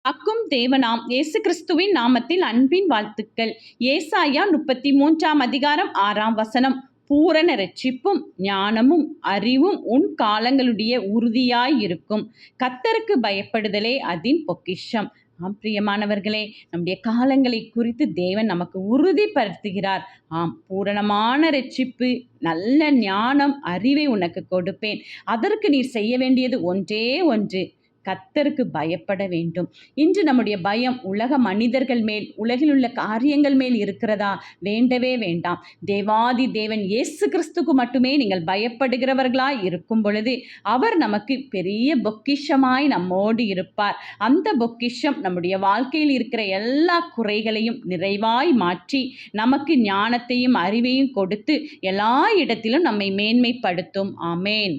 அக்கும் தேவனாம் இயேசு கிறிஸ்துவின் நாமத்தில் அன்பின் வாழ்த்துக்கள். ஏசாயா 33 அதிகாரம் 6 பூரண இரட்சிப்பும் ஞானமும் அறிவும் உன் காலங்களுடைய உறுதியாயிருக்கும். கர்த்தருக்கு பயப்படுதலே அதின் பொக்கிஷம். பிரியமானவர்களே, நம்முடைய காலங்களை குறித்து தேவன் நமக்கு உறுதிப்படுத்துகிறார். பூரணமான இரட்சிப்பு, நல்ல ஞானம், அறிவை உனக்கு கொடுப்பேன். அதற்கு நீ செய்ய வேண்டியது ஒன்றே ஒன்று, கர்த்தருக்கு பயப்பட வேண்டும். இன்று நம்முடைய பயம் உலக மனிதர்கள் மேல், உலகில் உள்ள காரியங்கள் மேல் இருக்கிறதா? வேண்டவே வேண்டாம். தேவாதி தேவன் இயேசு கிறிஸ்துக்கு மட்டுமே நீங்கள் பயப்படுகிறவர்களாய் இருக்கும் பொழுது அவர் நமக்கு பெரிய பொக்கிஷமாய் நம்மோடு இருப்பார். அந்த பொக்கிஷம் நம்முடைய வாழ்க்கையில் இருக்கிற எல்லா குறைகளையும் நிறைவாய் மாற்றி நமக்கு ஞானத்தையும் அறிவையும் கொடுத்து எல்லா இடத்திலும் நம்மை மேன்மைப்படுத்தும். ஆமேன்.